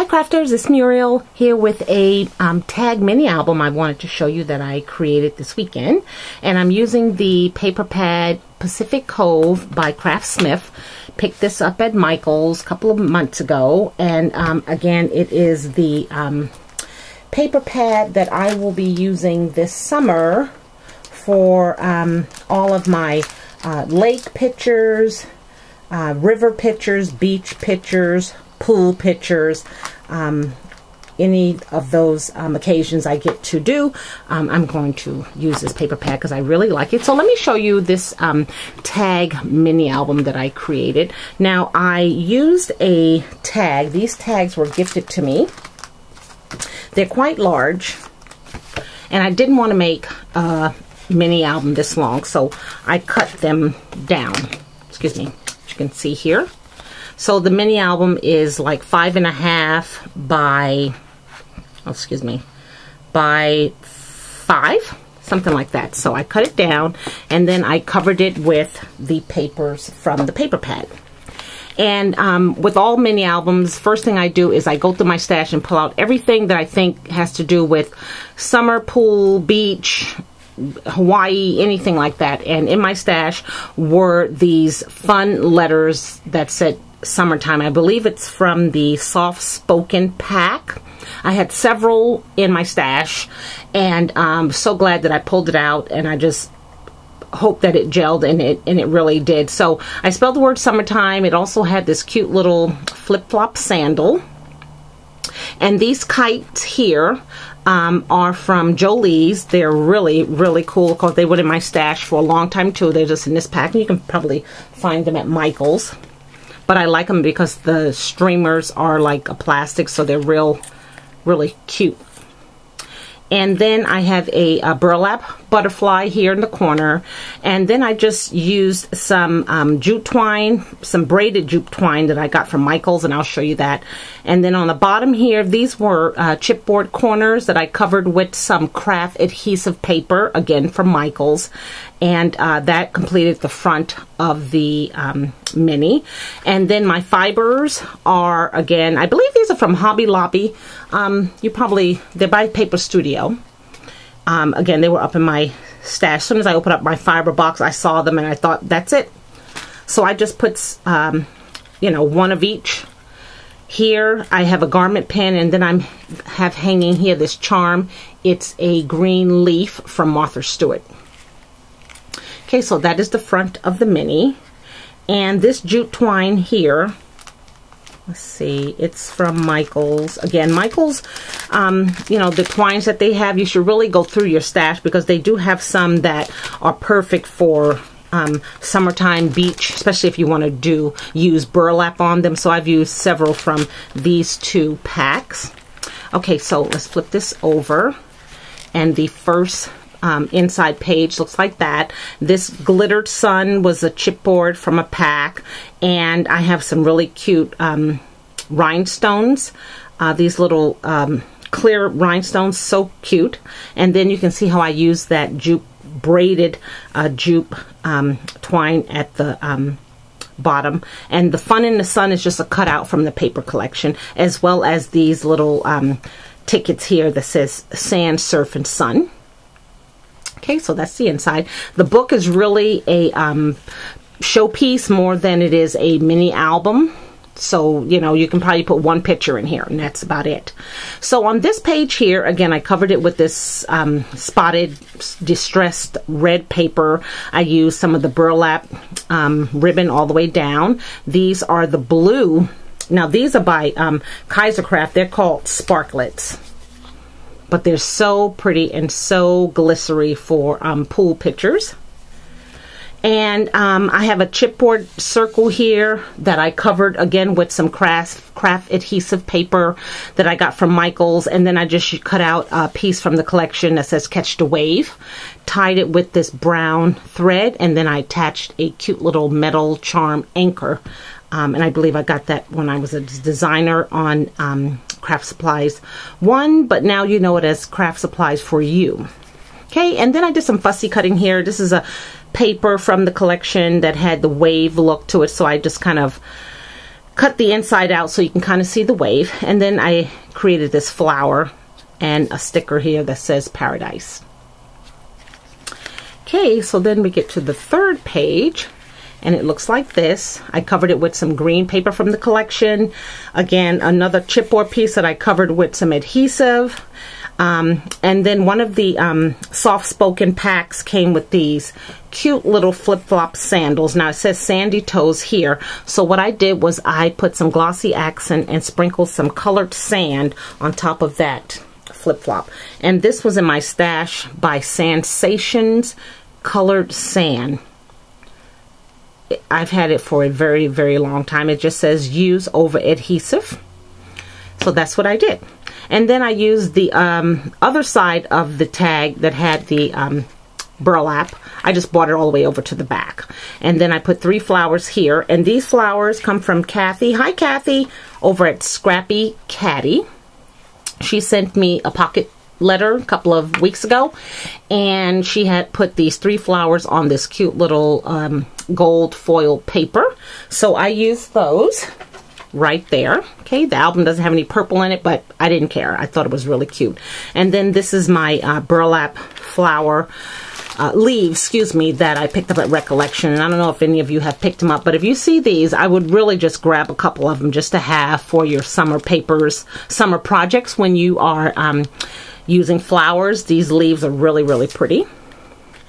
Hi crafters, it's Muriel here with a tag mini album I wanted to show you that I created this weekend. And I'm using the paper pad Pacific Cove by Craftsmith. Picked this up at Michael's a couple of months ago. And again, it is the paper pad that I will be using this summer for all of my lake pictures, river pictures, beach pictures, pool pictures, any of those occasions I get to do, I'm going to use this paper pad because I really like it. So let me show you this tag mini album that I created. Now I used a tag. These tags were gifted to me. They're quite large, and I didn't want to make a mini album this long, so I cut them down. Excuse me, as you can see here. So the mini album is like 5.5 by, oh, excuse me, by 5, something like that. So I cut it down, and then I covered it with the papers from the paper pad. And with all mini albums, first thing I do is I go through my stash and pull out everything that I think has to do with summer, pool, beach, Hawaii, anything like that. And in my stash were these fun letters that said summertime. I believe it's from the Soft Spoken pack. I had several in my stash, and I'm so glad that I pulled it out, and I just hope that it gelled, and it really did. So I spelled the word summertime. It also had this cute little flip-flop sandal. And these kites here are from Jolie's. They're really, really cool. Of course, they were in my stash for a long time too. They're just in this pack, and you can probably find them at Michael's. But I like them because the streamers are like a plastic, so they're really cute. And then I have a burlap butterfly here in the corner. And then I just used some jute twine, some braided jute twine that I got from Michael's, and I'll show you that. And then on the bottom here, these were chipboard corners that I covered with some craft adhesive paper, again from Michael's. And that completed the front of the mini. And then my fibers are, again, I believe these are from Hobby Lobby. They're by Paper Studio. Again, they were up in my stash. As soon as I opened up my fiber box, I saw them and I thought, that's it. So I just put, one of each. Here I have a garment pin, and then I have hanging here this charm. It's a green leaf from Martha Stewart. Okay, so that is the front of the mini. And this jute twine here, let's see, it's from Michael's. Again, Michael's, the twines that they have, you should really go through your stash because they do have some that are perfect for summertime beach, especially if you want to use burlap on them. So I've used several from these two packs. Okay, so let's flip this over. And the first inside page looks like that. This glittered sun was a chipboard from a pack, and I have some really cute rhinestones. These little clear rhinestones, so cute. And then you can see how I use that jute braided jute twine at the bottom. And the fun in the sun is just a cutout from the paper collection, as well as these little tickets here that says sand, surf, and sun. Okay, so that's the inside. The book is really a showpiece more than it is a mini album. So, you can probably put one picture in here, and that's about it. So on this page here, again, I covered it with this spotted, distressed red paper. I used some of the burlap ribbon all the way down. These are the blue. Now, these are by Kaisercraft. They're called Sparklets. But they're so pretty and so glittery for pool pictures. And I have a chipboard circle here that I covered again with some craft adhesive paper that I got from Michael's. And then I just cut out a piece from the collection that says Catch the Wave. Tied it with this brown thread, and then I attached a cute little metal charm anchor. And I believe I got that when I was a designer on Craft Supplies 1, but now you know it as Craft Supplies for You. Okay, and then I did some fussy cutting here. This is a paper from the collection that had the wave look to it, so I just kind of cut the inside out so you can kind of see the wave. And then I created this flower and a sticker here that says Paradise. Okay, so then we get to the third page, and it looks like this. I covered it with some green paper from the collection. Again, another chipboard piece that I covered with some adhesive. And then one of the soft-spoken packs came with these cute little flip-flop sandals. Now it says Sandy Toes here. So what I did was I put some glossy accent and sprinkled some colored sand on top of that flip-flop. And this was in my stash by Sensations Colored Sand. I've had it for a very, very long time. It just says use over adhesive. So that's what I did. And then I used the other side of the tag that had the burlap. I just brought it all the way over to the back. And then I put 3 flowers here. And these flowers come from Kathy. Hi, Kathy, over at Scrappy Caddy. She sent me a pocket letter a couple of weeks ago, and she had put these 3 flowers on this cute little gold foil paper. So I used those right there. Okay, the album doesn't have any purple in it, but I didn't care. I thought it was really cute. And then this is my burlap flower leaves, excuse me, that I picked up at Recollection. And I don't know if any of you have picked them up, but if you see these, I would really just grab a couple of them just to have for your summer papers, summer projects when you are using flowers. These leaves are really, really pretty.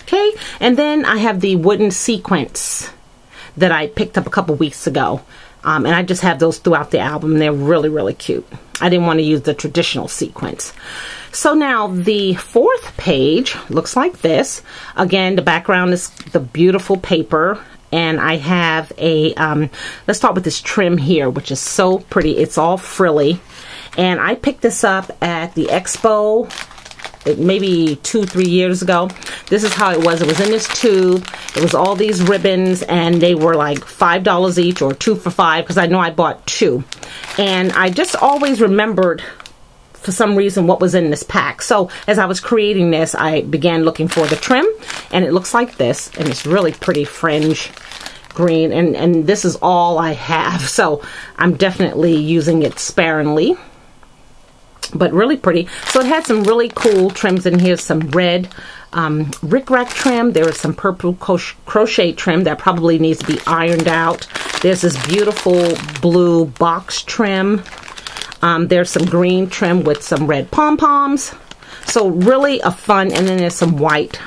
Okay, and then I have the wooden sequins that I picked up a couple weeks ago. And I just have those throughout the album. They're really, really cute. I didn't want to use the traditional sequence. So now the 4th page looks like this. Again, the background is the beautiful paper. And I have a, let's start with this trim here, which is so pretty. It's all frilly. And I picked this up at the expo maybe 2-3 years ago. This is how it was. It was in this tube. It was all these ribbons, and they were like $5 each, or 2 for $5, because I know I bought 2. And I just always remembered for some reason what was in this pack. So as I was creating this, I began looking for the trim, and it looks like this, and it's really pretty fringe green, and this is all I have. So I'm definitely using it sparingly, but really pretty. So it had some really cool trims in here. Some red rickrack trim. There is some purple crochet trim that probably needs to be ironed out. There's this beautiful blue box trim. There's some green trim with some red pom-poms. So really a fun, and then there's some white.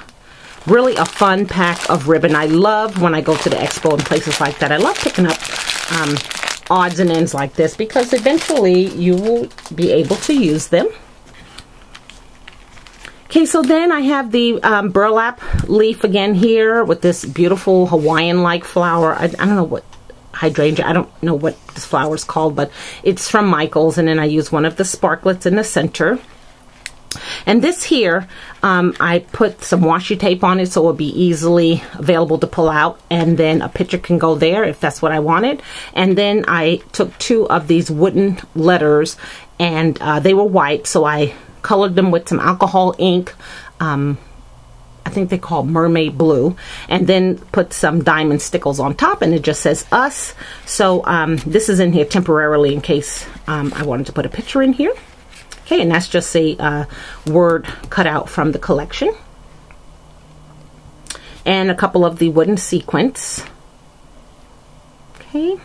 Really a fun pack of ribbon. I love when I go to the expo and places like that. I love picking up odds and ends like this, because eventually you will be able to use them. Okay, so then I have the burlap leaf again here with this beautiful Hawaiian-like flower. I don't know what hydrangea, I don't know what this flower is called, but it's from Michael's. And then I use one of the sparklets in the center. And this here, I put some washi tape on it so it will be easily available to pull out, and then a picture can go there if that's what I wanted. And then I took 2 of these wooden letters, and they were white, so I colored them with some alcohol ink. I think they call mermaid blue, and then put some diamond stickles on top, and it just says us. So this is in here temporarily in case I wanted to put a picture in here. Okay, and that's just a word cut out from the collection. And a couple of the wooden sequins. Okay.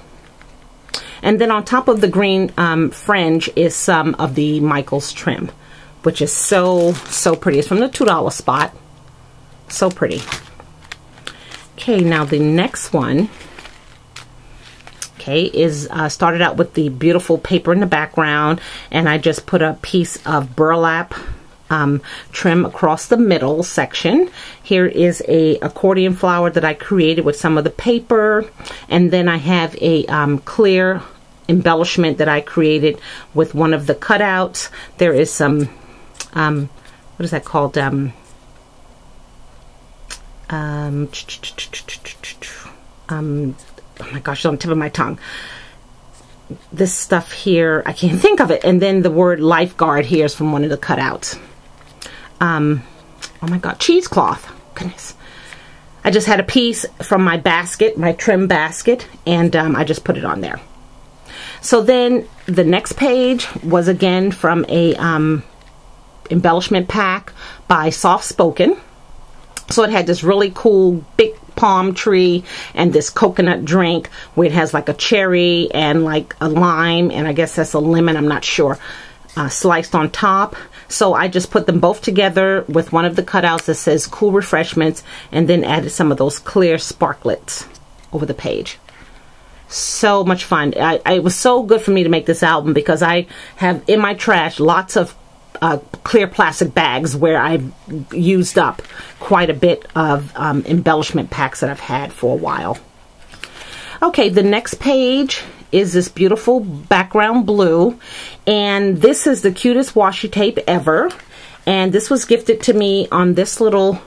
And then on top of the green fringe is some of the Michael's trim, which is so, so pretty. It's from the $2 spot. So pretty. Okay, now the next one, okay, is started out with the beautiful paper in the background, and I just put a piece of burlap trim across the middle section. Here is a accordion flower that I created with some of the paper, and then I have a clear embellishment that I created with one of the cutouts. There is some what is that called? Oh my gosh, it's on the tip of my tongue. This stuff here, I can't think of it. And then the word lifeguard here is from one of the cutouts. Oh my God, cheesecloth. Goodness. I just had a piece from my basket, my trim basket, and I just put it on there. So then the next page was again from a embellishment pack by Soft Spoken. So it had this really cool big palm tree and this coconut drink where it has like a cherry and like a lime, and I guess that's a lemon, I'm not sure, sliced on top. So I just put them both together with one of the cutouts that says cool refreshments, and then added some of those clear sparklets over the page. So much fun. It was so good for me to make this album because I have in my trash lots of clear plastic bags where I've used up quite a bit of embellishment packs that I've had for a while. Okay, the next page is this beautiful background blue, and this is the cutest washi tape ever, and this was gifted to me on this little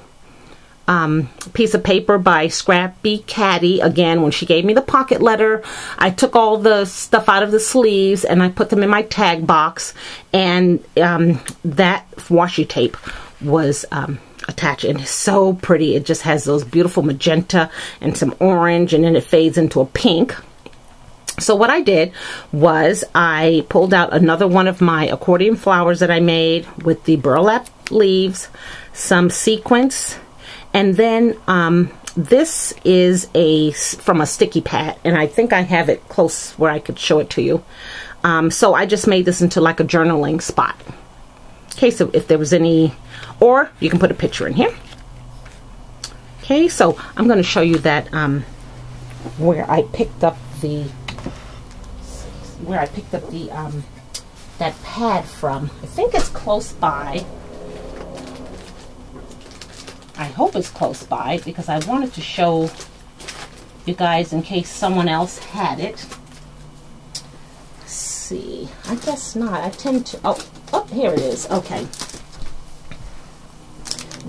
piece of paper by Scrappy Caddy. Again, when she gave me the pocket letter, I took all the stuff out of the sleeves and I put them in my tag box, and that washi tape was attached, and it's so pretty. It just has those beautiful magenta and some orange, and then it fades into a pink. So what I did was I pulled out another one of my accordion flowers that I made with the burlap leaves, some sequins, and then this is from a sticky pad, and I think I have it close where I could show it to you. So I just made this into like a journaling spot. Okay, so if there was any, or you can put a picture in here. Okay, so I'm going to show you that where I picked up the that pad from. I think it's close by. I hope it's close by because I wanted to show you guys in case someone else had it. Let's see. I guess not. I tend to... Oh, here it is. Okay.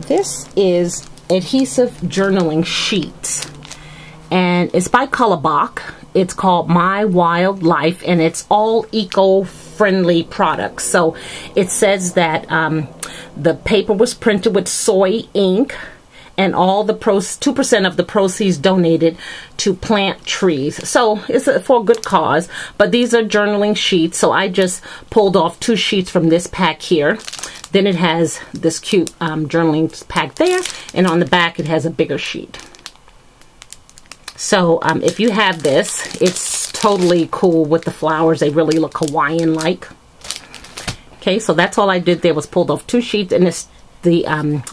This is adhesive journaling sheets, and it's by Colorbach. It's called My Wild Life, and it's all eco-friendly products. So it says that the paper was printed with soy ink, and all the 2% of the proceeds donated to plant trees. So it's for a good cause. But these are journaling sheets, so I just pulled off 2 sheets from this pack here. Then it has this cute journaling pack there, and on the back it has a bigger sheet. So if you have this, it's totally cool with the flowers. They really look Hawaiian-like. Okay, so that's all I did there was pulled off 2 sheets, and the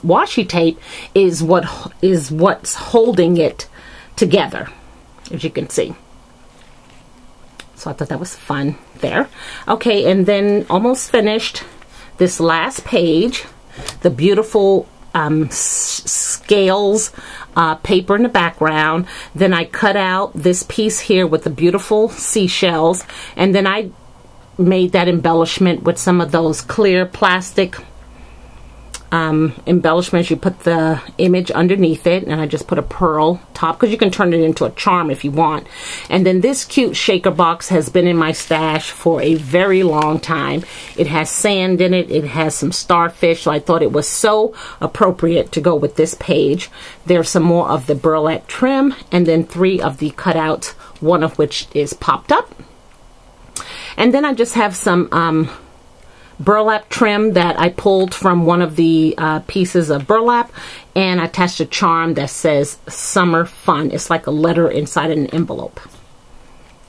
washi tape is what's holding it together, as you can see. So I thought that was fun there. Okay, and then almost finished this last page, the beautiful scales paper in the background. Then I cut out this piece here with the beautiful seashells, and then I made that embellishment with some of those clear plastic embellishments. You put the image underneath it, and I just put a pearl top because you can turn it into a charm if you want. And then this cute shaker box has been in my stash for a very long time. It has sand in it. It has some starfish, so I thought it was so appropriate to go with this page. There's some more of the burlap trim, and then 3 of the cutouts, one of which is popped up. And then I just have some burlap trim that I pulled from one of the pieces of burlap, and I attached a charm that says summer fun. It's like a letter inside an envelope.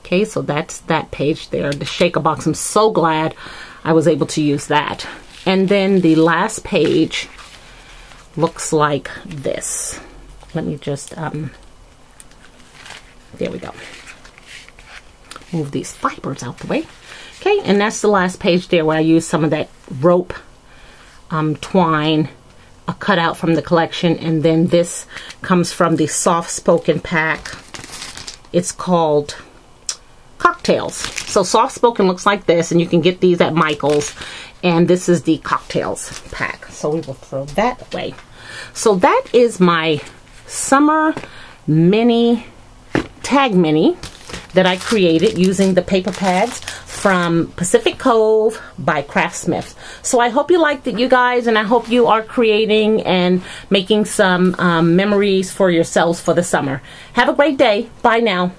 Okay, so that's that page there, the shaker box. I'm so glad I was able to use that. And then the last page looks like this. Let me just there we go, move these fibers out the way. Okay, and that's the last page there where I used some of that rope twine, a cutout from the collection, and then this comes from the Soft Spoken pack. It's called Cocktails. So Soft Spoken looks like this, and you can get these at Michael's, and this is the Cocktails pack. So we will throw that away. So that is my summer mini tag mini that I created using the paper pads from Pacific Cove by Craftsmith. So I hope you liked it, you guys, and I hope you are creating and making some memories for yourselves for the summer. Have a great day. Bye now.